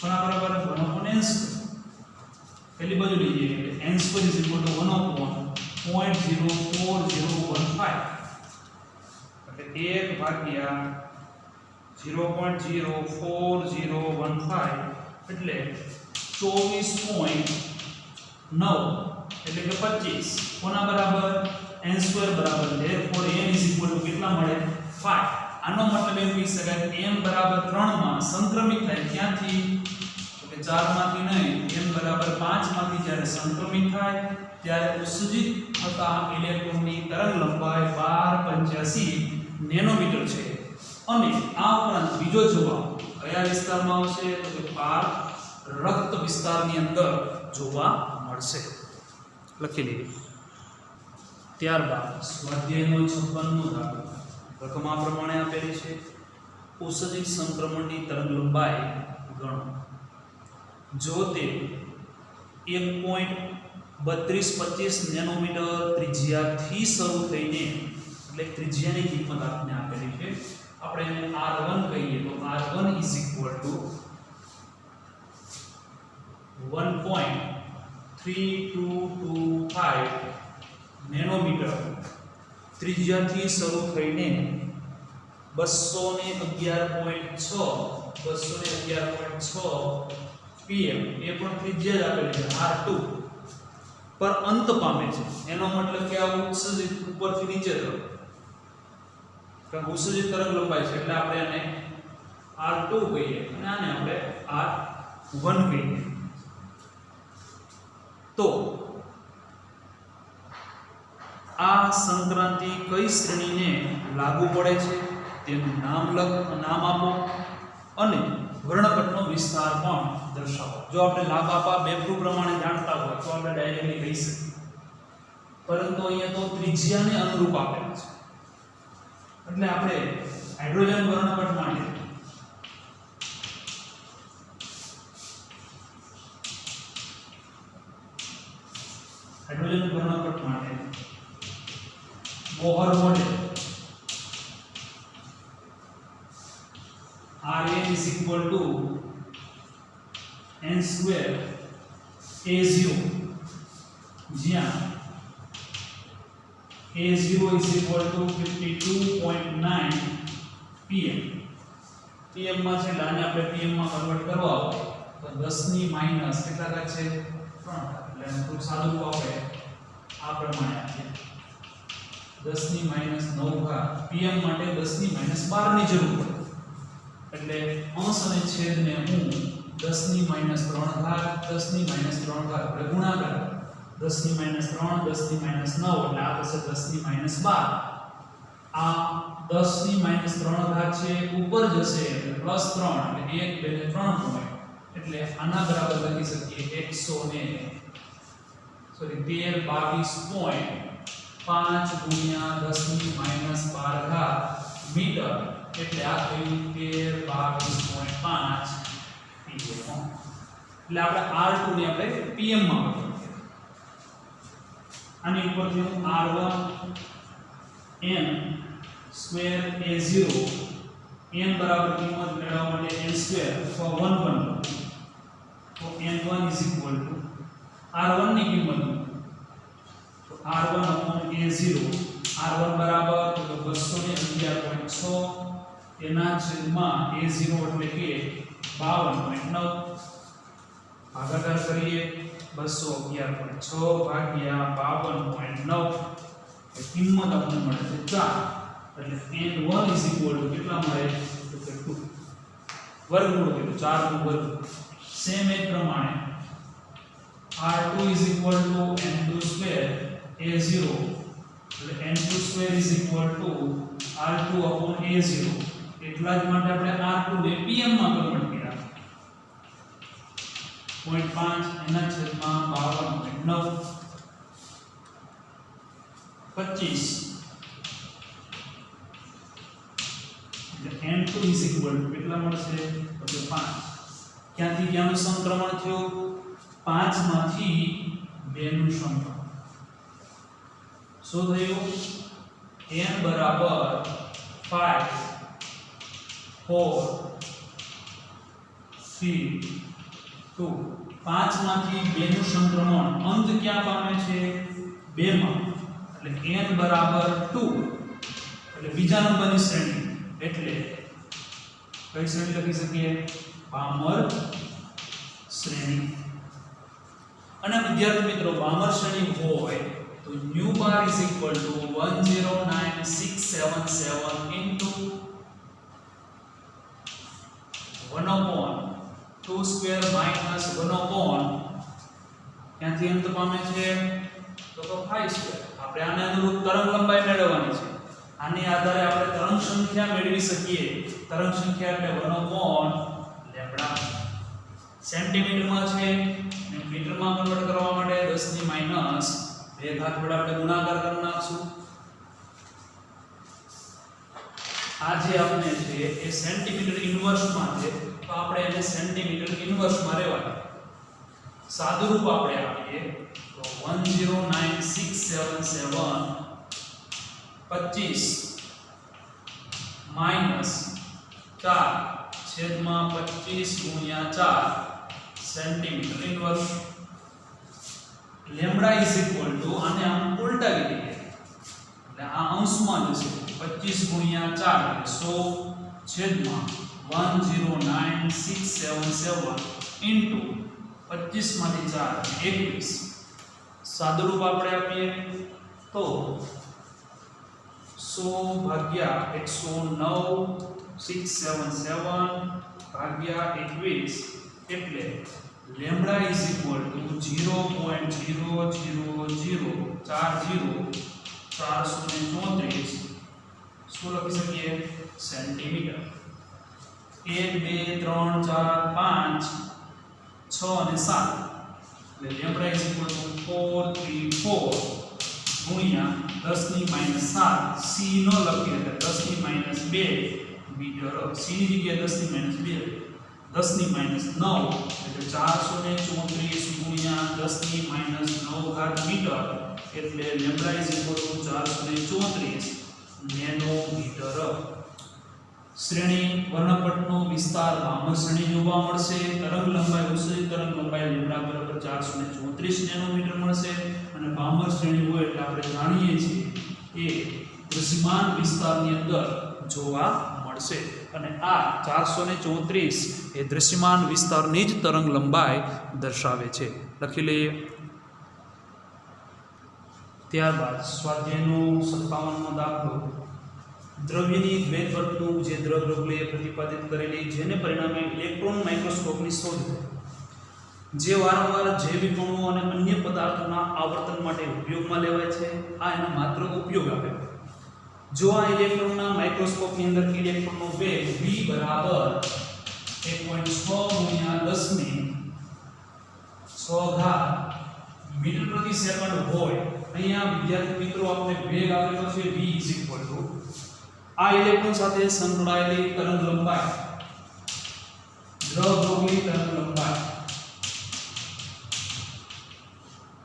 પણ આ બરાબર 1/n². પેલી બાજુ લઈએ એટલે n² ઇઝ ઇક્વલ ટુ 1/0.04015 એટલે 1 ભાગ્યા 0.04015 એટલે 24.9 એટલે કે 25 કોના બરાબર n² બરાબર therefore n is equal two કેટલા મળે 5. આનો મતલબ એમ કહી શકાય કે m બરાબર 3 માં સંક્રમિત થાય ક્યાંથી તો કે 4 માંથી નહીં m બરાબર 5 માંથી જ્યારે સંક્રમિત થાય ત્યારે ઉત્સર્જિત થતા ઇલેક્ટ્રોનની તરંગ લંબાઈ 1285 નેનોમીટર છે અને આ ઉપરાંત બીજો જવાબ કયા વિસ્તારમાં આવશે તો કે પાર રક્ત વિસ્તારની અંદર જોવા મળશે લખી લઈએ. ત્યારબાદ સ્વાધ્યાયનો 56મો દાખલો રકમ આ પ્રમાણે આપેલી છે ઉત્સર્જિત સંક્રમણની તરંગ લંબાઈ ગણો. જો તે 1.3225 નેનોમીટર ત્રિજ્યાથી શરૂ થઈને એટલે ત્રિજ્યાની કિંમત આપને આપેલી છે આપણે એને r1 કહીએ તો r1 is equal to 1.3225 nanometre ત્રિજ્યાથી શરૂ થઈને 211.6 pm એ પણ ત્રિજ્યા જ આપેલી છે r2 પર અંત પામે છે એનો મતલબ કે આ ઉત્સર્જિત ઉપરથી નીચે તરફ કારણ ઉત્સર્જિત તરંગ લંબાઈ છે એટલે આપણે આને R2 કહીએ અને આને આપણે R1 કહીએ તો આ સંક્રાંતિ કઈ શ્રેણીને લાગુ પડે છે તેનું નામ આપો અને વર્ણપટનો વિસ્તાર પણ દર્શાવો જો આપણે લાભ આપા બેફ્રુ પ્રમાણે જાણતા હોય તો આપણે ડાયરેક્ટલી કહી શકીએ પરંતુ અહીંયા તો ત્રિજ્યાને અનુરૂપ આપેલા છે એટલે આપણે હાઇડ્રોજન વર્ણપટ માટે Bohr model Rn is equal to n square A0 જ્યાં A0 is equal to 52.9 pm pm માં છે આને આપણે pm માં કન્વર્ટ કરવા હોય તો 10 ની માઈનસ કેટલા થાય છે 3 એટલે થોડું સાદું રૂપ આપણે આ પ્રમાણે આપીએ 10 ની માઈનસ 9 ઘાત pm માટે 10 ની માઈનસ 12 ની જરૂર પડે એટલે અંશ અને છેદને હું 10 ની માઈનસ 3 ઘાત 10 ની માઈનસ 3 ઘાત એટલે ગુણાકાર 10 ની માઈનસ 3 10 ની માઈનસ 9 એટલે આ થશે 10 ની માઈનસ 12 આ 10 ની માઈનસ 3 ઘાત છે ઉપર જશે એટલે પ્લસ 3 એટલે 1 2 ને 3 પોઈન્ટ એટલે આના બરાબર લખી શકીએ 1322.5 ગુણ્યા 10 ની માઈનસ 12 ઘાત મીટર એટલે આ થયું 1322.5 pm એટલે આપણે R2 ને આપણે pm માં બદલીએ આની ઉપરથી હું R1 n square A0 n બરાબર કિંમત મેળવવા માટે n સ્ક્વેર અથવા 1 પણ તો n1 is equal to R1 ની કિંમત તો R1 A0 R1 બરાબર તો 211.6 એના છેદમાં A0 એટલે કે 52.9 ભાગાકાર કરીએ 211.6 ભાગ્યા 52.9 એ કિંમત આપણને મળે છે 4 એટલે n1 is equal to કેટલા મળે તો કે 2 વર્ગમૂળ એટલે 4 નો વર્ગ સેમ એ પ્રમાણે R2 is equal to n2 square A0 એટલે n2 square is equal to R2 upon A0 એટલા જ માટે આપણે R2 ને pm માં કન્વર્ટ કર્યા 0.5 એના છેદમાં 52.9 25 એટલે n2 is equal to કેટલા મળશે તો 5 ક્યાંથી ક્યાંનું સંક્રમણ થયું 5 માંથી 2 નું સંક્રમણ શું થયું n બરાબર 5 4 3 2 5 માંથી 2 નું સંક્રમણ અંત ક્યાં પામે છે 2 માં એટલે n બરાબર 2 એટલે બીજા નંબરની શ્રેણી એટલે કઈ શ્રેણી લખી શકીએ બામર શ્રેણી અને વિદ્યાર્થી મિત્રો બામર શ્રેણી હોય તો nu bar is equal to 109677 into 1 upon 2 square minus 1 upon ક્યાંથી અંત પામે છે તો 5 square આપણે આને અનુરૂપ તરંગ લંબાઈ મેળવવાની છે આની આધારે આપણે તરંગ સંખ્યા મેળવી શકીએ તરંગ સંખ્યા એટલે 1 upon લેમ્બડા સેન્ટીમીટરમાં છે અને મીટરમાં કન્વર્ટ કરવા માટે 10 ની માઈનસ 2 ઘાત વડે આપણે ગુણાકાર કરી નાખશું આ જે આપણે છે એ સેન્ટીમીટર ઇન્વર્સમાં છે તો આપણે એને સેન્ટીમીટર ઇન્વર્સમાં લેવાનું સાદું રૂપ આપણે આપીએ તો 109677 25 માઈનસ 4 છેદમાં 25 ગુણ્યા 4 centimetre inverse lambda is equal two આને આમ ઉલટાવી દઈએ એટલે આ અંશમાં જશે 25 ગુણ્યા 4 એટલે 100 છેદમાં 109677 ઇન્ટુ 25 માંથી 4 21 સાદુરૂપ આપણે આપીએ તો 100 ભાગ્યા 109 677 ભાગ્યા 21 એટલે લેમ્બડા ઇઝ ઇક્વલ ટુ 0.00040 434 શું લખી શકીએ સેન્ટીમીટર 1 2 3 4 5 6 અને 7 એટલે લેમ્બડા ઇઝ ઇક્વલ ટુ 434 ગુણ્યા 10 ની માઈનસ 7 સી નો લખીએ એટલે 10 ની માઈનસ 2 મીટર સી ની જગ્યાએ 10 ની માઈનસ 2 10 ની માઈનસ 9 એટલે 434 ગુણ્યા 10 ની માઈનસ 9 ઘાત મીટર એટલે lambda is equal two 434 nanometre. શ્રેણી વર્ણપટનો વિસ્તાર ભામર શ્રેણી જોવા મળશે. તરંગ લંબાઈ ઉત્સર્જિત તરંગ લંબાઈ લેમ્બડા બરાબર 434 નેનોમીટર મળશે અને ભામર શ્રેણી હોય એટલે આપણે જાણીએ છીએ એ દૃશ્યમાન વિસ્તારની અંદર જોવા મળશે અને આ 434 એ દૃશ્યમાન વિસ્તારની જ તરંગ લંબાઈ દર્શાવે છે. લખી લઈએ. ત્યારબાદ સ્વાધ્યાયનો 57મો દાખલો. દ્રવ્યની દ્વૈતવર્તનું જે દ્રવ્યએ પ્રતિપાદિત કરેલી જેને પરિણામે ઇલેક્ટ્રોન માઇક્રોસ્કોપની શોધ થઈ, જે વારંવાર જૈવિક અણુઓ અને અન્ય પદાર્થોના આવર્તન માટે ઉપયોગમાં લેવાય છે. આ એનો માત્ર ઉપયોગ આપે. જો આ ઇલેક્ટ્રોનના માઇક્રોસ્કોપની અંદર ઇલેક્ટ્રોનનો વેગ v બરાબર 1.6 ગુણ્યા 10 ની 6 ઘાત મીટર પ્રતિ સેકન્ડ હોય, અહીંયા વિદ્યાર્થી મિત્રો આપણે વેગ આપેલો છે v ઇઝ ઇક્વલ ટુ આ ઇલેક્ટ્રોન સાથે સંકળાયેલી તરંગ લંબાઈ દ્રવ્યની તરંગ લંબાઈ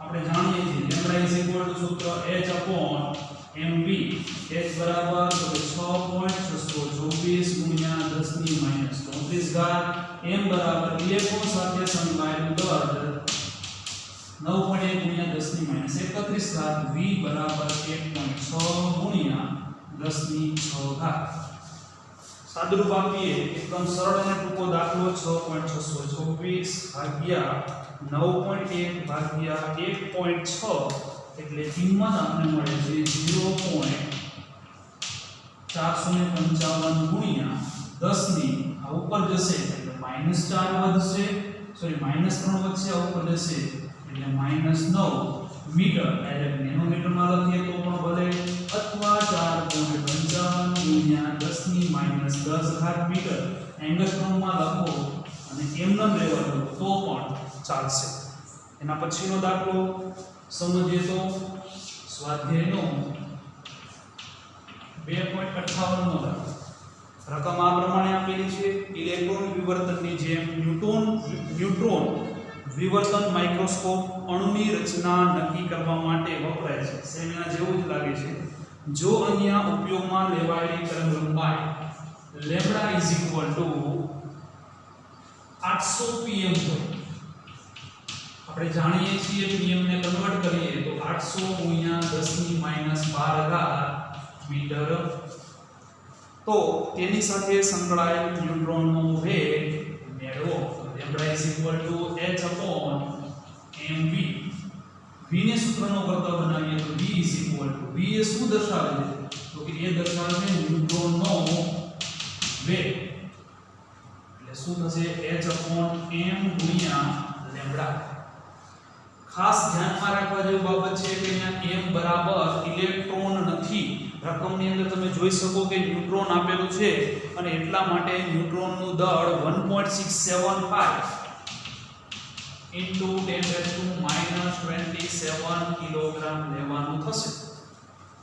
આપણે જાણીએ છીએ લેમ્બડા ઇઝ ઇક્વલ ટુ સૂત્ર h upon mv h બરાબર 6.624 ગુણ્યા 10 ની માઈનસ 34 ઘાત m બરાબર ઇલેક્ટ્રોન સાથે સંકળાયેલું દળ 9.1 ગુણ્યા 10 ની માઈનસ 31 ઘાત v બરાબર 1.6 ગુણ્યા 10 ની 6 ઘાત. સાદુરૂપ આપીએ એકદમ સરળ અને ટૂંકો દાખલો 6.624 ભાગ્યા 9.1 ભાગ્યા 1.6 એટલે કિંમત આપણને મળે છે 0.455 ગુણ્યા 10 ની આ ઉપર જશે એટલે -4 વધશે, સોરી -3 વધશે, આ ઉપર જશે એટલે -9 મીટર. ડાયરેક્ટ નેનોમીટરમાં લખીએ તો પણ ભલે અથવા 4.55 ગુણ્યા 10 ની માઈનસ 10 ઘાત મીટર એંગસ્ટ્રોમમાં લખો અને એમનેમ રહેવા દો તો પણ ચાલશે. એના પછીનો દાખલો સમજીએ તો સ્વાધ્યાયનો 2.58 નો દાખલો. રકમ આ પ્રમાણે આપેલી છે. ઇલેક્ટ્રોન વિવર્તનની જેમ ન્યુટ્રોન વિવર્તન માઇક્રોસ્કોપ અણુની રચના નક્કી કરવા માટે વપરાય છે. સેમિના જેવું જ લાગે છે. જો અહીંયા ઉપયોગમાં લેવાયેલી તરંગ લંબાઈ lambda is equal two 800 pm હોય, આપણે જાણીએ છીએ pm ને કન્વર્ટ કરીએ તો 800 ગુણ્યા 10 ની માઈનસ 12 ઘાત મીટર, તો તેની સાથે સંકળાયેલ ન્યુટ્રોનનો વેગ મેળવો. Lambda is equal two h upon mv. v ને સૂત્રનો કરતા બનાવીએ તો v is equal two v એ શું દર્શાવે છે તો કે એ દર્શાવે છે ન્યુટ્રોનનો વેગ. એટલે શું થશે h upon m ગુણ્યા લેમ્બડા. ખાસ ધ્યાનમાં રાખવા જેવી બાબત છે કે અહીંયા m બરાબર ઇલેક્ટ્રોન નથી. રકમની અંદર તમે જોઈ શકો કે ન્યુટ્રોન આપેલું છે અને એટલા માટે ન્યુટ્રોનનું દળ 1.675 into 10⁻⁻27 કિલોગ્રામ લેવાનું થશે.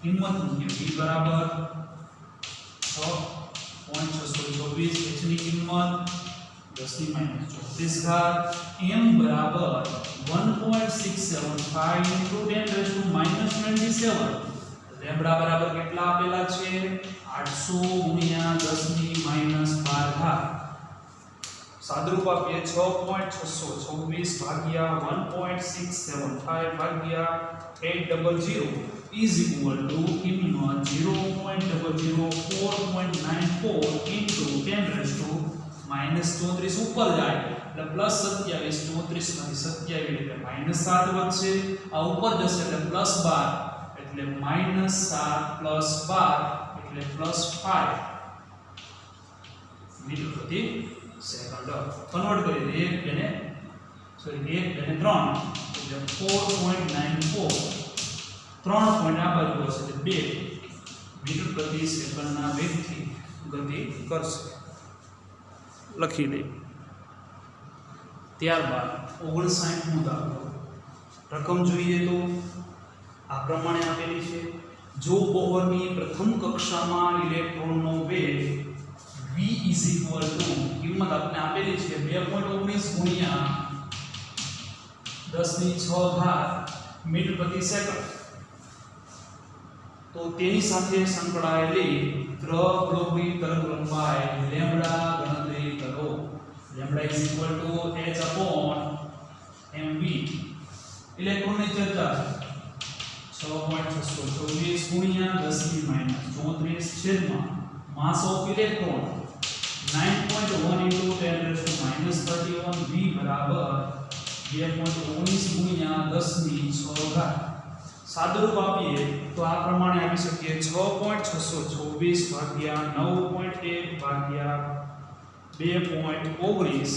કિંમત મૂકીએ v બરાબર 6.624 h ની કિંમત 10 ની -34 ઘાત m બરાબર 1.675 into 10⁻⁻27. લેમ્બડા બરાબર કેટલા આપેલા છે 800 ગુણ્યા 10 ની -12 ઘાત. સાદુરૂપ આપીએ 6.624 ભાગ્યા 1.675 ભાગ્યા 800 is equal to કિંમત 0.004.94 into 10⁻⁻⁹ -34 ઉપર જાય એટલે +27 34 માંથી 27 એટલે -7 વધશે આ ઉપર જશે એટલે +12 એટલે -7 +12 એટલે +5 મીટર પ્રતિ સેકન્ડ કન્વર્ટ કરી દે 1 અને 3 એટલે 4.94 3 પોઈન્ટ આ બાજુ હશે એટલે 2 મીટર પ્રતિ સેકન્ડના વેગથી ગતિ કરશે લખી દે ત્યારબાદ 59મો દાખલો રકમ જોઈએ તો આ પ્રમાણે આપેલી છે જો બોહરની પ્રથમ કક્ષામાં ઇલેક્ટ્રોનનો વેગ v કિંમત આપણે આપેલી છે 2.19 ગુણ્યા 10⁶ મીટર પ્રતિ સેકન્ડ તો તેની સાથે સંકળાયેલી દ્રવ્યલોભી તરંગ લંબાઈ લેમ્બડા ગણતરી કરો લેમ્બડા h/mv ઇલેક્ટ્રોનની ચર્ચા છે 6.624 ગુણ્યા 10⁻34 છેદમાં માસ ઓફ ઇલેક્ટ્રોન 9.1 × 10⁻31 v બરાબર 2.19 ગુણ્યા 10⁶ સાદુરૂપ આપીએ તો આ પ્રમાણે આપી શકીએ 6.624 ભાગ્યા 9.1 ભાગ્યા 2.19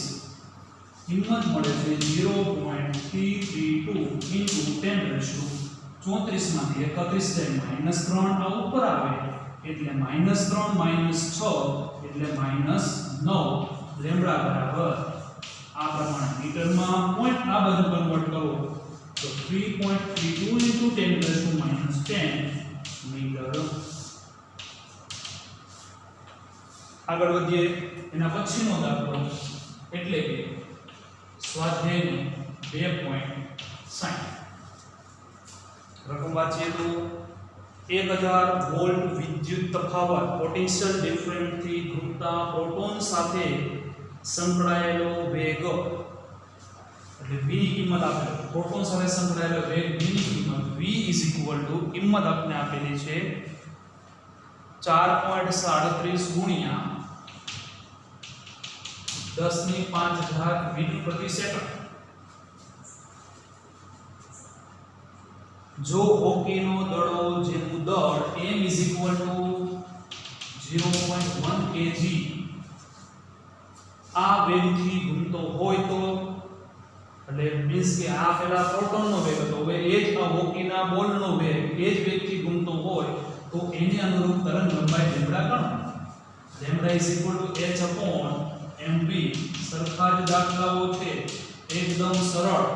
કિંમત મળે છે 0.332 × 10⁻34 માંથી 31 જાય -3 આ ઉપર આવે એટલે -3 -6 એટલે -9 લેમ્બડા બરાબર આ પ્રમાણે મીટરમાં પોઈન્ટ આ બાજુ કન્વર્ટ કરો તો 3.32 × 10⁻10 મીટર આગળ વધીએ એના પછીનો દાખલો એટલે કે સ્વાધ્યાયનો 2.60 રકમ વાંચીએ તો 1000 વોલ્ટ વિદ્યુત તફાવત પોટેન્શિયલ ડિફરન્સ થી ઘૂમતા પ્રોટોન સાથે સંકળાયેલો વેગ એટલે v ની કિંમત આપેલ પ્રોટોન સાથે સંકળાયેલો વેગ v ની કિંમત v કિંમત આપને આપેલી છે 4.37 ગુણ્યા 10⁵ મીટર પ્રતિ સેકન્ડ જો હોકીનો દડો જેનું દળ m 0.1 kg આ વેગથી ઘૂમતો હોય તો એટલે મીન્સ કે આ પેલા પ્રોટોનનો વેગ હતો હવે એ જ હોકીના બોલનો વેગ એ જ વેગથી ઘૂમતો હોય તો એને અનુરૂપ તરંગ લંબાઈ લેમ્બડા ગણો લેમ્બડા h/mv સરખા જ દાખલાઓ છે એકદમ સરળ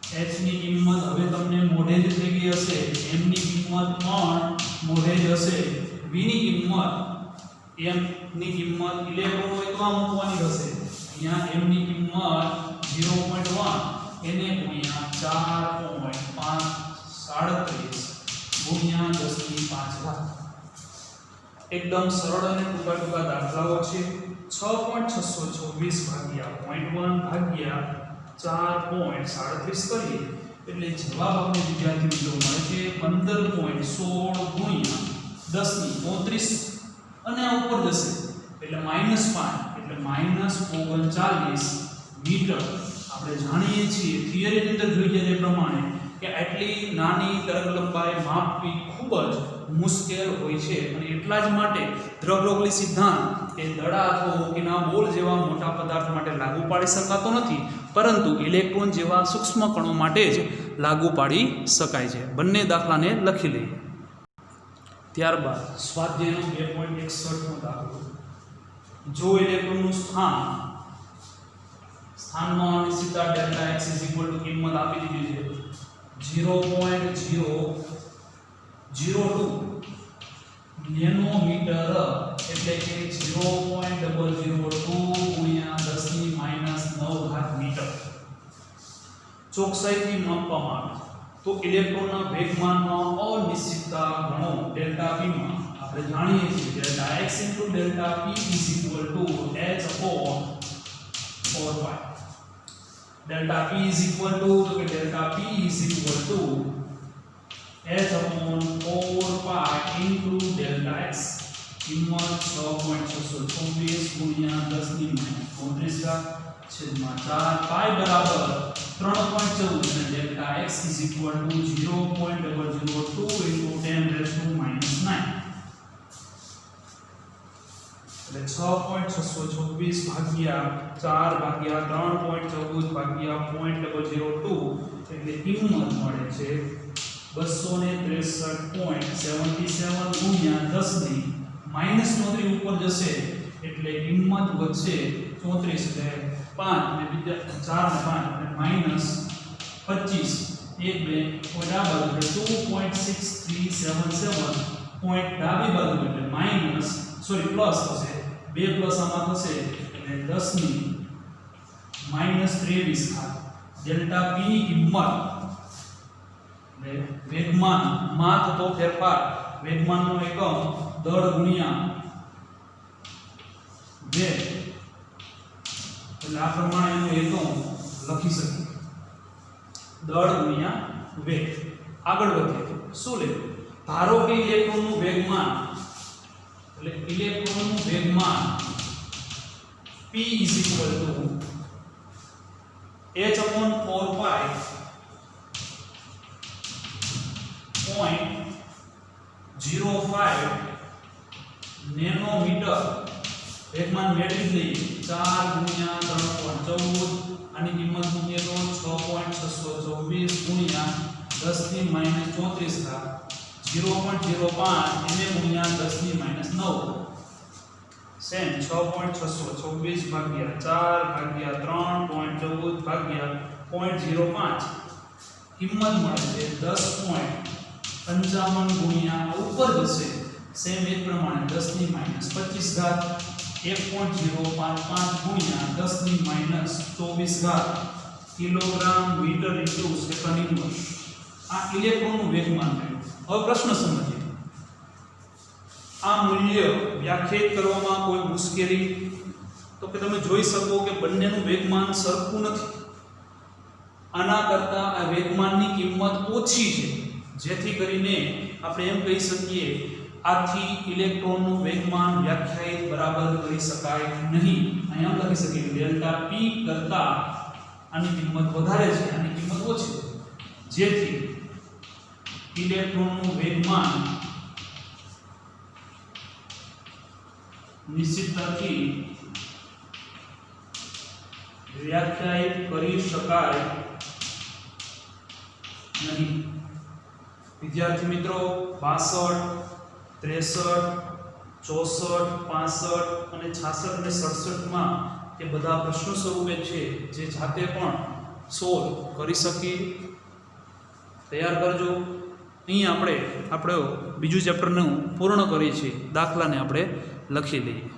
h ની કિંમત હવે તમને મોઢે જ થઈ ગઈ હશે m ની કિંમત પણ મોઢે જ હશે v ની કિંમત m ની કિંમત ઇલેક્ટ્રોન હોય તો આ મૂકવાની હશે અહીંયા m ની કિંમત 0.1 એને ગુણ્યા 4.537 ગુણ્યા 10⁵ એકદમ સરળ અને ટૂંકા દાખલાઓ છે 6.624 ભાગ્યા 0.1 ભાગ્યા 4.37 કરીએ એટલે જવાબ આપણે વિદ્યાર્થી મિત્રો મળે છે 15.16 ગુણ્યા 10⁻34 અને આ ઉપર જશે એટલે -5 એટલે -39 મીટર આપણે જાણીએ છીએ થિયરીની અંદર જોઈએ તે પ્રમાણે કે આટલી નાની તરંગ લંબાઈ માપવી ખૂબ જ મુશ્કેલ હોય છે અને એટલા જ માટે દ્રવ્યલોભી સિદ્ધાંત એ દડા અથવા હોકીના બોલ જેવા મોટા પદાર્થ માટે લાગુ પાડી શકાતો નથી પરંતુ ઇલેક્ટ્રોન જેવા સૂક્ષ્મ કણો માટે જ લાગુ પાડી શકાય છે બંને દાખલાને લખી લઈએ ત્યારબાદ સ્વાધ્યાયનો 2.61 નો દાખલો જો ઇલેક્ટ્રોનનું સ્થાનમાં અનિશ્ચિતતા ડેલ્ટા x કિંમત આપી દીધી છે 0.002 નેનોમીટર એટલે કે 0.002 ગુણ્યા 10⁻9 મીટર ચોકસાઈથી માપવામાં આવે તો ઇલેક્ટ્રોનના વેગમાનનો અનિશ્ચિતતા ગણો ડેલ્ટા p માં આપણે જાણીએ છીએ delta x delta p h/4π delta p is equal to delta p is equal to h/4π into delta x કિંમત 6.624 ગુણ્યા 10 ની -34 ઘાત છેદમાં 4 પાઈ બરાબર 3.14 અને ડેલ્ટા x = 0.002 * 10⁻⁹ એટલે 6.624 ભાગ્યા 4 ભાગ્યા 3.14 ભાગ્યા 0.002 એટલે કિંમત મળે છે 263.77 ગુણ્યા 10 ની -34 ઉપર જશે એટલે કિંમત વધશે 34 એટલે 5 અને બીજા 4 ને 5 એટલે -25 1 2 પોઈન્ટ આ બાજુ એટલે 2.6377 પોઈન્ટ ડાબી બાજુ એટલે પ્લસ થશે 2 પ્લસ આમાં થશે એટલે 10 ની -23 ઘાત ડેલ્ટા p ની કિંમત એટલે વેગમાન માં થતો ફેરફાર વેગમાનનો એકમ દળ ગુણ્યા વેગ એટલે આ પ્રમાણે એનો એકમ લખી શકીએ દળ ગુણ્યા વેગ આગળ વધીએ શું લે ધારો કે ઇલેક્ટ્રોનનું વેગમાન એટલે ઇલેક્ટ્રોનનું વેગમાન p = h/4π 0.05 નેનોમીટર વેગમાન મેળવી લઈએ 4 ગુણ્યા 3.14 આની કિંમત મૂકીએ તો 6.624 ગુણ્યા 10 ની -34 ઘાત 0.05 એને ગુણ્યા 10 ની -9 સેમ 6.624 ભાગ્યા 4 ભાગ્યા 3.14 ભાગ્યા 0.05 કિંમત મળે છે 10.55 ગુણ્યા ઉપર જશે સેમ એક પ્રમાણે 10 ની -25 ઘાત 1.055 ગુણ્યા 10 ની -24 ઘાત kilogram metre into second inverse આ ઇલેક્ટ્રોનનું વેગમાન થયું હવે પ્રશ્ન સમજીએ આ મૂલ્ય વ્યાખ્યાયિત કરવામાં કોઈ મુશ્કેલી તો કે તમે જોઈ શકો કે બંનેનું વેગમાન સરખું નથી આના કરતાં આ વેગમાનની કિંમત ઓછી છે જેથી કરીને આપણે એમ કહી શકીએ આથી ઇલેક્ટ્રોનનું વેગમાન વ્યાખ્યાયિત બરાબર કરી શકાય નહીં અહીંયા લખી શકીએ ડેલ્ટા p કરતાં આની કિંમત વધારે છે આની કિંમત ઓછી છે જેથી ઇલેક્ટ્રોનનું વેગમાન નિશ્ચિતતાથી વ્યાખ્યાયિત કરી શકાય નહીં વિદ્યાર્થી મિત્રો 62 63 64 65 અને 66 અને 67 માં એ બધા પ્રશ્નો સ્વરૂપે છે જે જાતે પણ સોલ્વ કરી શકીએ તૈયાર કરજો અહીં આપણે બીજું ચેપ્ટરનું પૂર્ણ કરીએ છીએ દાખલાને આપણે લખી લઈએ